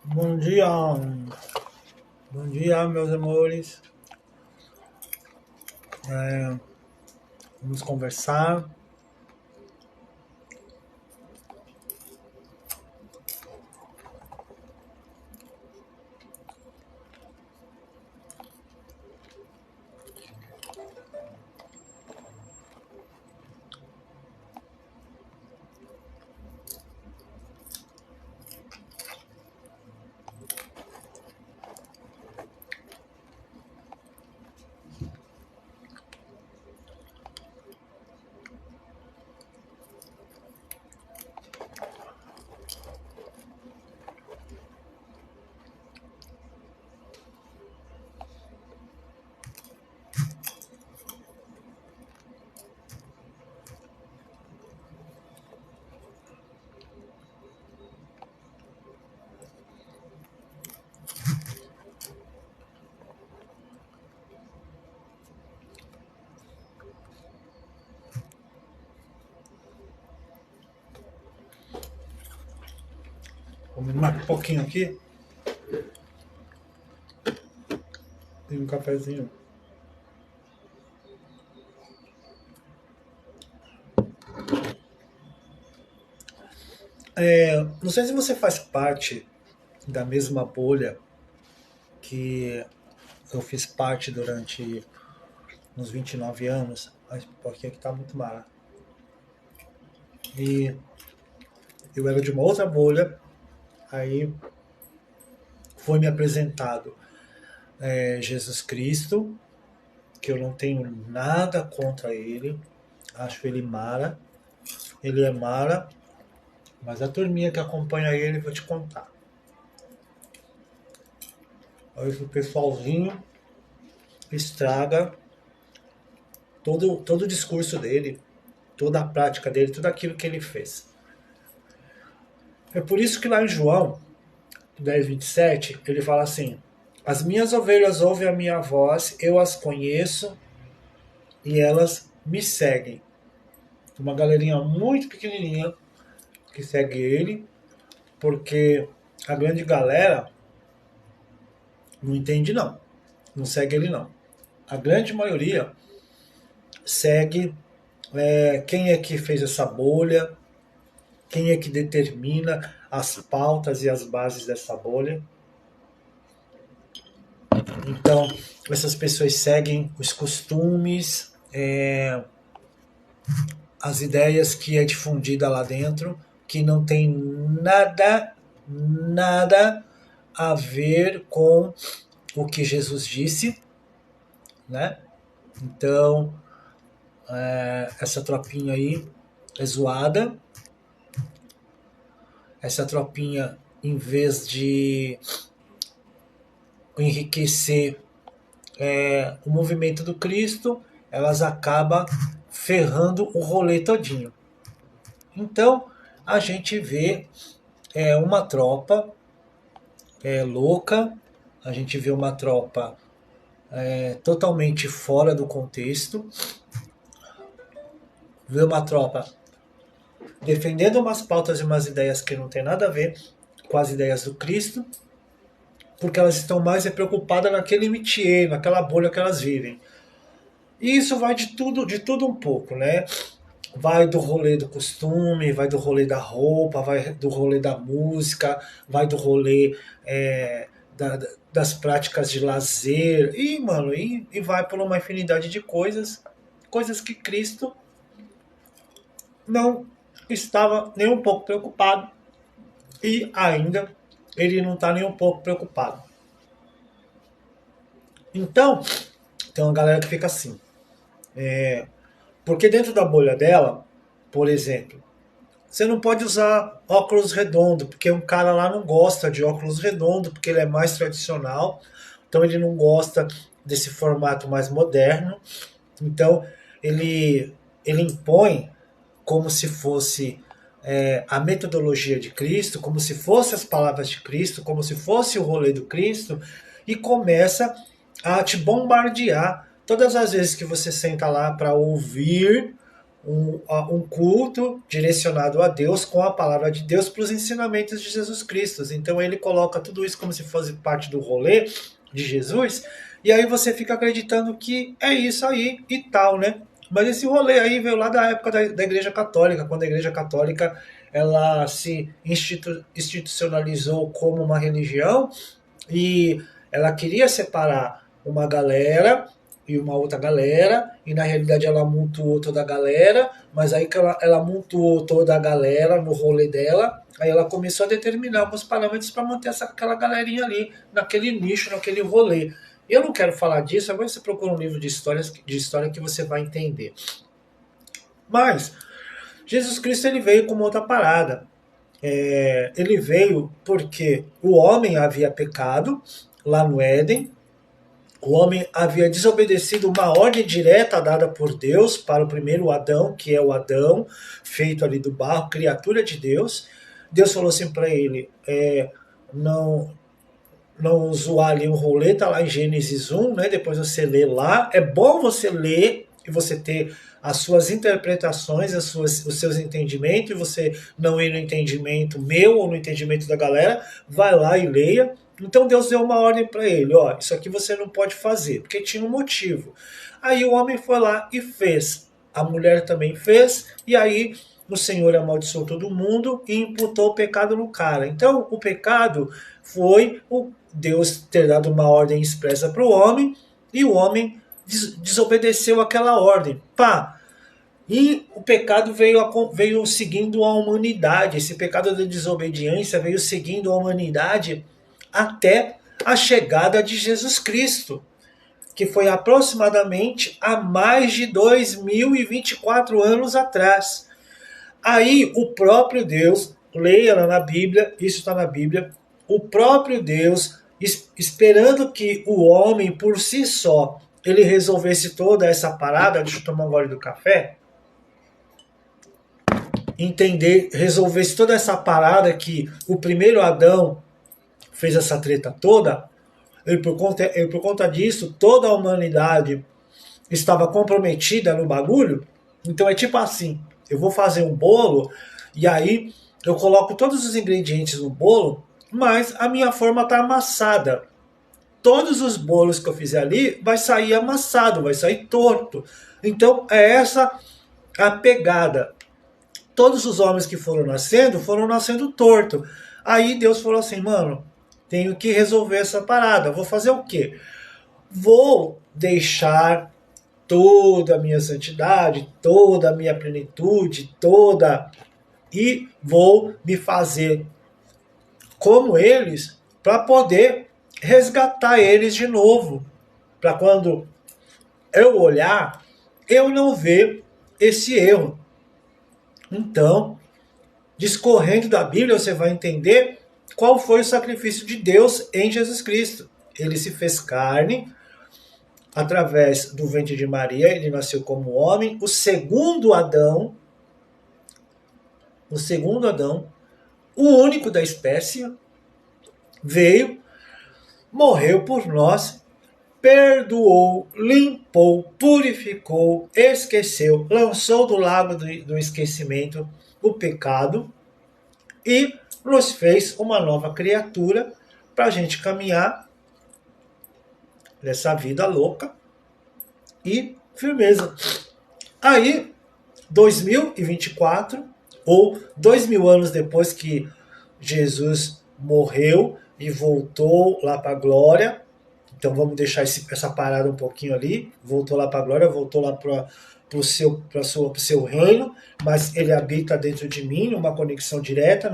Bom dia, bom dia, meus amores. Vamos conversar. Comer mais um pouquinho aqui. Tem um cafezinho. Não sei se você faz parte da mesma bolha que eu fiz parte durante uns 29 anos, mas porque aqui tá muito mara. E eu era de uma outra bolha, aí foi me apresentado Jesus Cristo, que eu não tenho nada contra ele, acho ele mara, ele é mara, mas a turminha que acompanha ele, vou te contar. Aí o pessoalzinho estraga todo o discurso dele, toda a prática dele, tudo aquilo que ele fez. É por isso que lá em João 10:27, ele fala assim: as minhas ovelhas ouvem a minha voz, eu as conheço e elas me seguem. Uma galerinha muito pequenininha que segue ele, porque a grande galera não entende não, não segue ele não. A grande maioria segue quem é que fez essa bolha, quem é que determina as pautas e as bases dessa bolha. Então, essas pessoas seguem os costumes, as ideias que é difundida lá dentro, que não tem nada a ver com o que Jesus disse, né? Então, essa tropinha aí é zoada. Essa tropinha, em vez de enriquecer o movimento do Cristo, elas acabam ferrando o rolê todinho. Então, a gente vê uma tropa louca, a gente vê uma tropa totalmente fora do contexto, vê uma tropa defendendo umas pautas e umas ideias que não tem nada a ver com as ideias do Cristo, porque elas estão mais preocupadas naquele métier, naquela bolha que elas vivem. E isso vai de tudo um pouco, né? Vai do rolê do costume, vai do rolê da roupa, vai do rolê da música, vai do rolê das práticas de lazer, e, mano, e vai por uma infinidade de coisas que Cristo não estava nem um pouco preocupado, e ainda ele não está nem um pouco preocupado. Então, tem uma galera que fica assim. Porque dentro da bolha dela, por exemplo, você não pode usar óculos redondo, porque um cara lá não gosta de óculos redondo, porque ele é mais tradicional, então ele não gosta desse formato mais moderno. Então ele impõe como se fosse a metodologia de Cristo, como se fosse as palavras de Cristo, como se fosse o rolê do Cristo, e começa a te bombardear todas as vezes que você senta lá para ouvir um culto direcionado a Deus com a palavra de Deus para os ensinamentos de Jesus Cristo. Então ele coloca tudo isso como se fosse parte do rolê de Jesus, e aí você fica acreditando que é isso aí e tal, né? Mas esse rolê aí veio lá da época da Igreja Católica, quando a Igreja Católica ela se institucionalizou como uma religião e ela queria separar uma galera e uma outra galera, e na realidade ela amontoou toda a galera, mas aí que ela amontoou toda a galera no rolê dela, aí ela começou a determinar alguns parâmetros para manter aquela galerinha ali, naquele nicho, naquele rolê. Eu não quero falar disso, agora você procura um livro de história que você vai entender. Mas Jesus Cristo ele veio com uma outra parada. Ele veio porque o homem havia pecado lá no Éden, o homem havia desobedecido uma ordem direta dada por Deus para o primeiro Adão, que é o Adão, feito ali do barro, criatura de Deus. Deus falou assim para ele, não zoar ali um rolê, tá lá em Gênesis 1, né? Depois você lê lá. É bom você ler e você ter as suas interpretações, os seus entendimentos, e você não ir no entendimento meu ou no entendimento da galera, vai lá e leia. Então Deus deu uma ordem para ele, ó, isso aqui você não pode fazer, porque tinha um motivo. Aí o homem foi lá e fez. A mulher também fez, e aí o Senhor amaldiçoou todo mundo e imputou o pecado no cara. Então o pecado foi o Deus ter dado uma ordem expressa para o homem, e o homem desobedeceu aquela ordem. Pá! E o pecado veio seguindo a humanidade. Esse pecado da desobediência veio seguindo a humanidade até a chegada de Jesus Cristo, que foi aproximadamente há mais de 2024 anos atrás. Aí o próprio Deus, leia lá na Bíblia, isso está na Bíblia, o próprio Deus, esperando que o homem por si só ele resolvesse toda essa parada, deixa eu tomar um gole do café, resolvesse toda essa parada que o primeiro Adão fez essa treta toda, por conta disso, toda a humanidade estava comprometida no bagulho. Então é tipo assim, eu vou fazer um bolo, e aí eu coloco todos os ingredientes no bolo, mas a minha forma está amassada. Todos os bolos que eu fizer ali vai sair amassado, vai sair torto. Então é essa a pegada. Todos os homens que foram nascendo torto. Aí Deus falou assim, mano, tenho que resolver essa parada. Vou fazer o quê? Vou deixar toda a minha santidade, toda a minha plenitude, e vou me fazer como eles para poder resgatar eles de novo. Para quando eu olhar, eu não ver esse erro. Então, discorrendo da Bíblia, você vai entender qual foi o sacrifício de Deus em Jesus Cristo. Ele se fez carne através do ventre de Maria, ele nasceu como homem, o segundo Adão, o único da espécie, veio, morreu por nós, perdoou, limpou, purificou, esqueceu, lançou do lago do esquecimento o pecado e nos fez uma nova criatura para a gente caminhar nessa vida louca e firmeza. Aí, 2024, ou 2000 anos depois que Jesus morreu e voltou lá para a glória, então vamos deixar essa parada um pouquinho ali, voltou lá para a glória, voltou lá para o seu reino, mas ele habita dentro de mim, numa conexão direta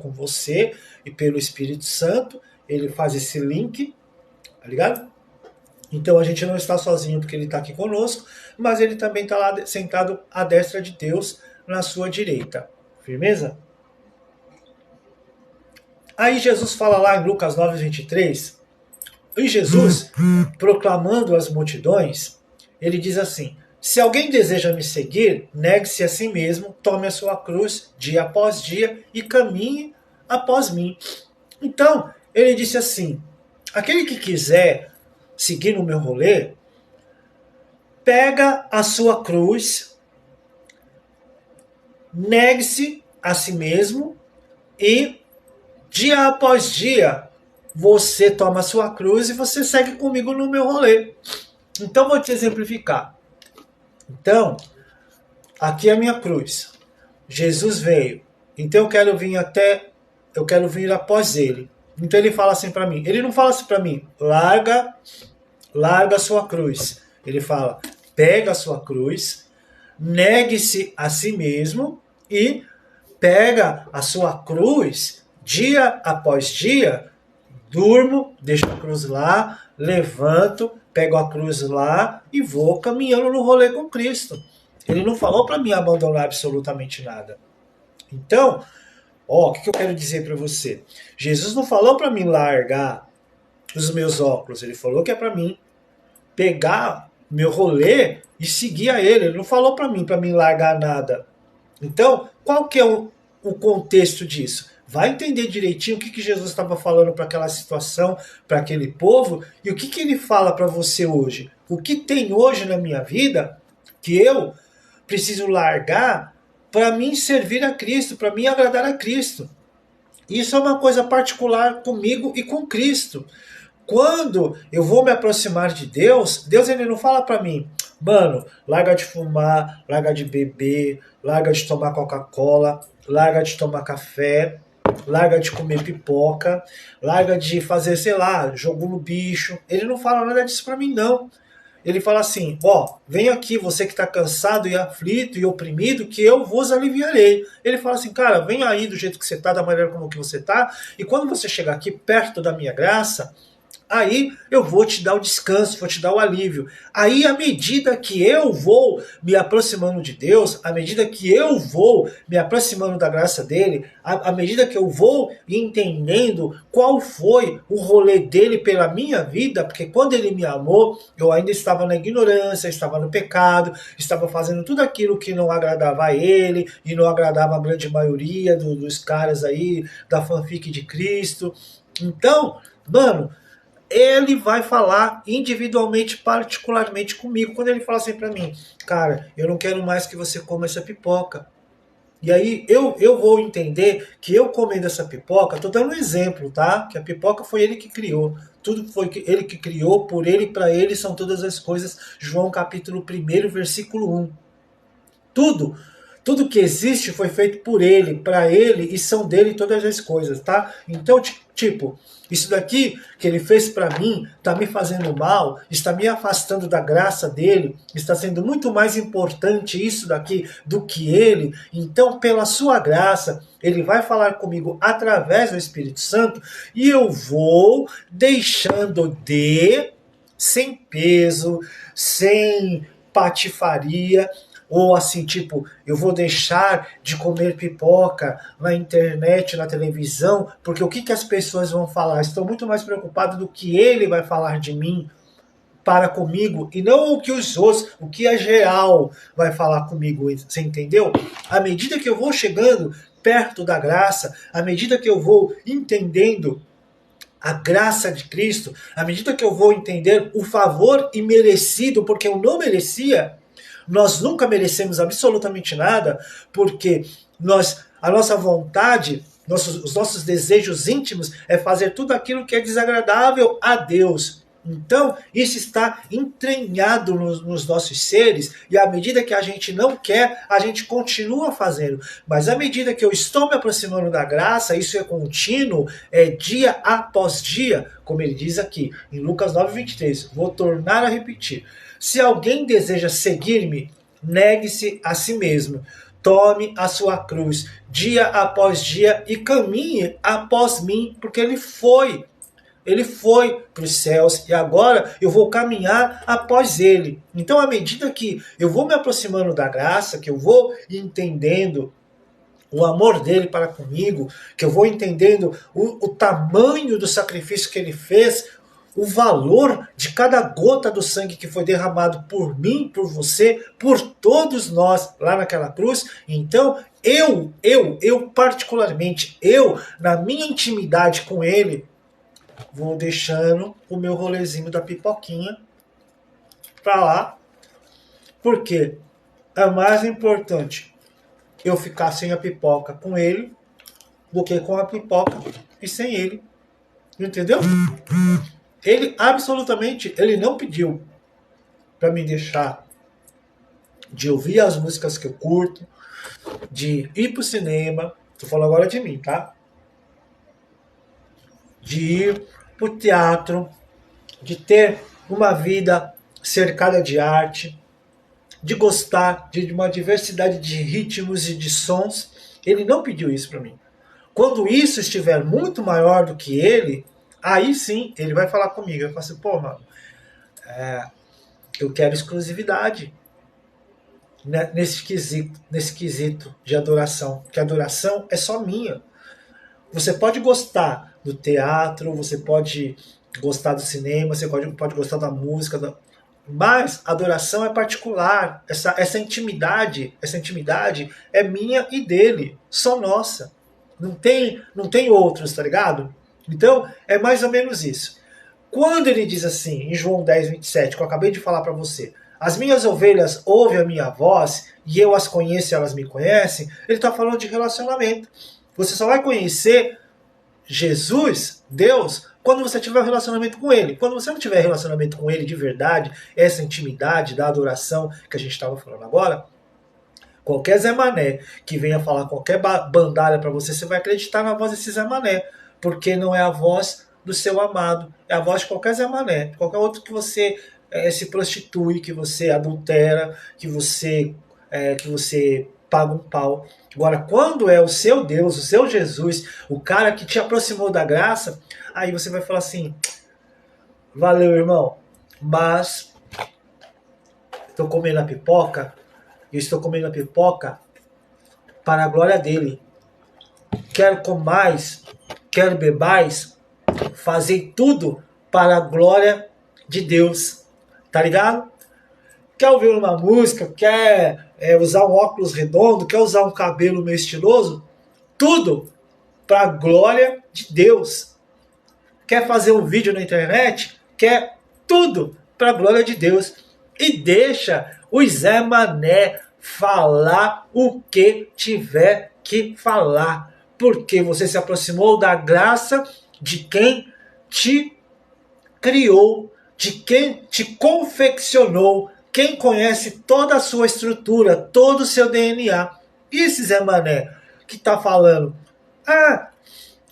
com você e pelo Espírito Santo, ele faz esse link, tá ligado? Então a gente não está sozinho porque ele está aqui conosco, mas ele também está lá sentado à destra de Deus, na sua direita. Firmeza? Aí Jesus fala lá em Lucas 9:23, e Jesus, proclamando às multidões, ele diz assim, se alguém deseja me seguir, negue-se a si mesmo, tome a sua cruz dia após dia e caminhe após mim. Então, ele disse assim, aquele que quiser seguir no meu rolê, pega a sua cruz negue-se a si mesmo e dia após dia você toma a sua cruz e você segue comigo no meu rolê. Então vou te exemplificar. Então, aqui é a minha cruz. Jesus veio. Então eu quero vir após ele. Então ele fala assim para mim. Ele não fala assim para mim, larga a sua cruz. Ele fala, pega a sua cruz, negue-se a si mesmo e pega a sua cruz dia após dia, durmo, deixo a cruz lá, levanto, pego a cruz lá e vou caminhando no rolê com Cristo. Ele não falou para mim abandonar absolutamente nada. Então, o que eu quero dizer para você? Jesus não falou para mim largar os meus óculos. Ele falou que é para mim pegar meu rolê e seguir a ele. Ele não falou para mim largar nada. Então, qual que é o contexto disso? Vai entender direitinho o que Jesus estava falando para aquela situação, para aquele povo, e o que ele fala para você hoje. O que tem hoje na minha vida que eu preciso largar para mim servir a Cristo, para mim agradar a Cristo. Isso é uma coisa particular comigo e com Cristo. Quando eu vou me aproximar de Deus, Deus ele não fala para mim, mano, larga de fumar, larga de beber, larga de tomar Coca-Cola, larga de tomar café, larga de comer pipoca, larga de fazer, sei lá, jogo no bicho. Ele não fala nada disso para mim, não. Ele fala assim, vem aqui você que está cansado e aflito e oprimido, que eu vos aliviarei. Ele fala assim, cara, vem aí do jeito que você está, da maneira como que você está, e quando você chegar aqui perto da minha graça, aí eu vou te dar o descanso, vou te dar o alívio. Aí, à medida que eu vou me aproximando de Deus, à medida que eu vou me aproximando da graça dele, à medida que eu vou entendendo qual foi o rolê dele pela minha vida, porque quando ele me amou, eu ainda estava na ignorância, estava no pecado, estava fazendo tudo aquilo que não agradava a ele e não agradava a grande maioria dos caras aí da fanfic de Cristo. Então, mano, ele vai falar individualmente, particularmente comigo. Quando ele fala assim pra mim, cara, eu não quero mais que você coma essa pipoca. E aí eu vou entender que eu comendo essa pipoca, tô dando um exemplo, tá? Que a pipoca foi ele que criou. Tudo foi ele que criou, por ele e para ele são todas as coisas. João capítulo 1, versículo 1. Tudo que existe foi feito por ele, para ele e são dele todas as coisas, tá? Então, tipo, isso daqui que ele fez para mim está me fazendo mal, está me afastando da graça dele, está sendo muito mais importante isso daqui do que ele. Então, pela sua graça, ele vai falar comigo através do Espírito Santo e eu vou deixando sem peso, sem patifaria, ou assim, tipo, eu vou deixar de comer pipoca na internet, na televisão, porque o que as pessoas vão falar? Estou muito mais preocupado do que ele vai falar de mim para comigo, e não o que os outros, o que a geral vai falar comigo, você entendeu? À medida que eu vou chegando perto da graça, à medida que eu vou entendendo a graça de Cristo, à medida que eu vou entender o favor imerecido, porque eu não merecia. Nós nunca merecemos absolutamente nada, porque a nossa vontade, os nossos desejos íntimos é fazer tudo aquilo que é desagradável a Deus. Então, isso está entranhado nos nossos seres, e à medida que a gente não quer, a gente continua fazendo. Mas à medida que eu estou me aproximando da graça, isso é contínuo, é dia após dia, como ele diz aqui, em Lucas 9:23. Vou tornar a repetir. Se alguém deseja seguir-me, negue-se a si mesmo. Tome a sua cruz dia após dia e caminhe após mim, porque ele foi para os céus e agora eu vou caminhar após ele. Então, à medida que eu vou me aproximando da graça, que eu vou entendendo o amor dele para comigo, que eu vou entendendo o tamanho do sacrifício que ele fez, o valor de cada gota do sangue que foi derramado por mim, por você, por todos nós lá naquela cruz. Então, eu particularmente, na minha intimidade com ele, vou deixando o meu rolezinho da pipoquinha pra lá, porque é mais importante eu ficar sem a pipoca com ele do que com a pipoca e sem ele. Entendeu? Ele absolutamente, ele não pediu para me deixar de ouvir as músicas que eu curto, de ir pro cinema, tô falando agora de mim, tá? De ir pro teatro, de ter uma vida cercada de arte, de gostar de uma diversidade de ritmos e de sons. Ele não pediu isso para mim. Quando isso estiver muito maior do que ele, aí sim ele vai falar comigo. Eu falo assim, pô, mano, eu quero exclusividade nesse quesito de adoração. Que a adoração é só minha. Você pode gostar do teatro, você pode gostar do cinema, você pode gostar da música, mas a adoração é particular. Essa intimidade é minha e dele, só nossa. Não tem outros, tá ligado? Então, é mais ou menos isso. Quando ele diz assim, em João 10:27, que eu acabei de falar para você, as minhas ovelhas ouvem a minha voz e eu as conheço e elas me conhecem, ele está falando de relacionamento. Você só vai conhecer Jesus, Deus, quando você tiver um relacionamento com ele. Quando você não tiver relacionamento com ele de verdade, essa intimidade da adoração que a gente estava falando agora, qualquer Zé Mané que venha falar qualquer bandalha para você, você vai acreditar na voz desse Zé Mané, porque não é a voz do seu amado, é a voz de qualquer Zé Mané, qualquer outro que você se prostitui, que você adultera, que você paga um pau. Agora, quando é o seu Deus, o seu Jesus, o cara que te aproximou da graça, aí você vai falar assim, valeu, irmão, mas estou comendo a pipoca, eu estou comendo a pipoca para a glória dele. Quero comais, quero bebais, fazer tudo para a glória de Deus. Tá ligado? Quer ouvir uma música, quer usar um óculos redondo, quer usar um cabelo meio estiloso? Tudo para a glória de Deus. Quer fazer um vídeo na internet? Quer tudo para a glória de Deus. E deixa o Zé Mané falar o que tiver que falar. Porque você se aproximou da graça de quem te criou, de quem te confeccionou, quem conhece toda a sua estrutura, todo o seu DNA. E esse Zé Mané que está falando,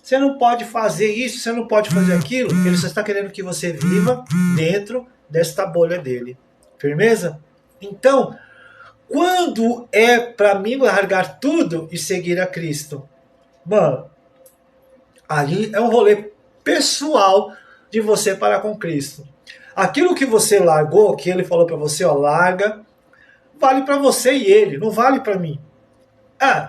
você não pode fazer isso, você não pode fazer aquilo, ele só está querendo que você viva dentro desta bolha dele. Firmeza? Então, quando é para mim largar tudo e seguir a Cristo? Mano, ali é um rolê pessoal de você para com Cristo. Aquilo que você largou, que ele falou para você, ó, larga, vale para você e ele, não vale para mim.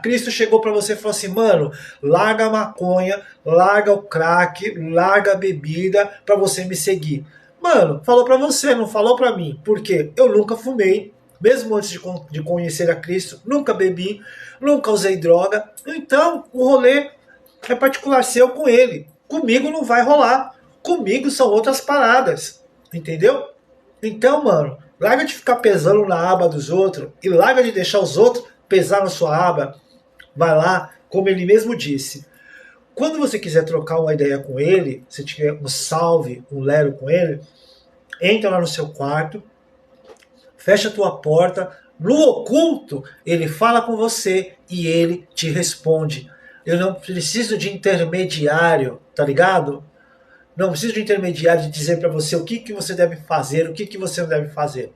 Cristo chegou para você e falou assim, mano, larga a maconha, larga o crack, larga a bebida para você me seguir. Mano, falou para você, não falou para mim. Por quê? Eu nunca fumei, mesmo antes de conhecer a Cristo, nunca bebi, nunca usei droga. Então, o rolê é particular seu com ele. Comigo não vai rolar. Comigo são outras paradas. Entendeu? Então, mano, larga de ficar pesando na aba dos outros e larga de deixar os outros pesar na sua aba. Vai lá, como ele mesmo disse. Quando você quiser trocar uma ideia com ele, se tiver um salve, um lero com ele, entra lá no seu quarto, fecha a tua porta, no oculto ele fala com você e ele te responde. Eu não preciso de intermediário, tá ligado? Não preciso de intermediário de dizer para você o que você deve fazer, o que você não deve fazer.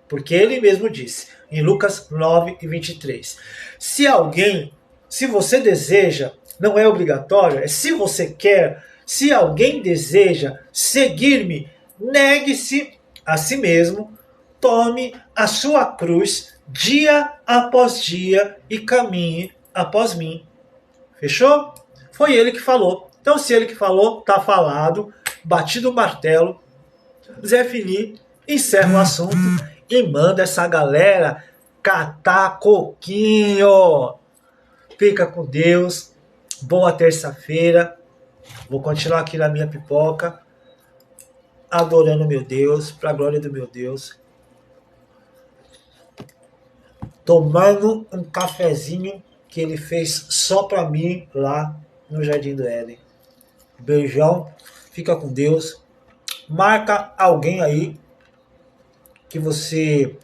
Porque ele mesmo disse, em Lucas 9:23. Se você deseja, não é obrigatório, é se você quer, se alguém deseja seguir-me, negue-se a si mesmo, tome a sua cruz dia após dia e caminhe após mim. Fechou? Foi ele que falou. Então, se ele que falou, tá falado, batido o martelo, Zé Fini encerra o assunto e manda essa galera catar coquinho. Fica com Deus. Boa terça-feira. Vou continuar aqui na minha pipoca, adorando meu Deus, para a glória do meu Deus. tomando um cafezinho que ele fez só pra mim lá no Jardim do Éden. Beijão, fica com Deus. Marca alguém aí que você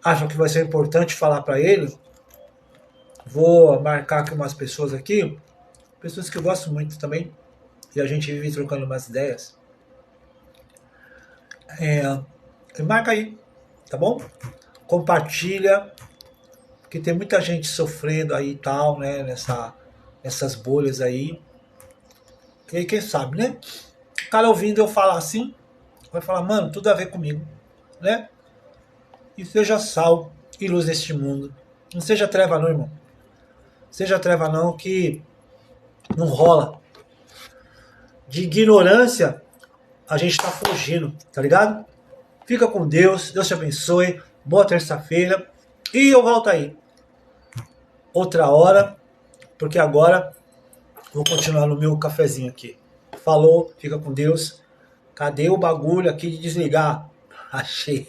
acha que vai ser importante falar pra ele. Vou marcar aqui umas pessoas aqui, pessoas que eu gosto muito também, e a gente vive trocando umas ideias. Marca aí, tá bom? Compartilha, porque tem muita gente sofrendo aí e tal, né? Nessas bolhas aí. E aí, quem sabe, né? O cara ouvindo eu falar assim, vai falar, mano, tudo a ver comigo, né? E seja sal e luz neste mundo. Não seja treva não, irmão. Seja treva não, que não rola. De ignorância, a gente tá fugindo, tá ligado? Fica com Deus, Deus te abençoe. Boa terça-feira. E eu volto aí. Outra hora, porque agora vou continuar no meu cafezinho aqui. Falou, fica com Deus. Cadê o bagulho aqui de desligar? Achei.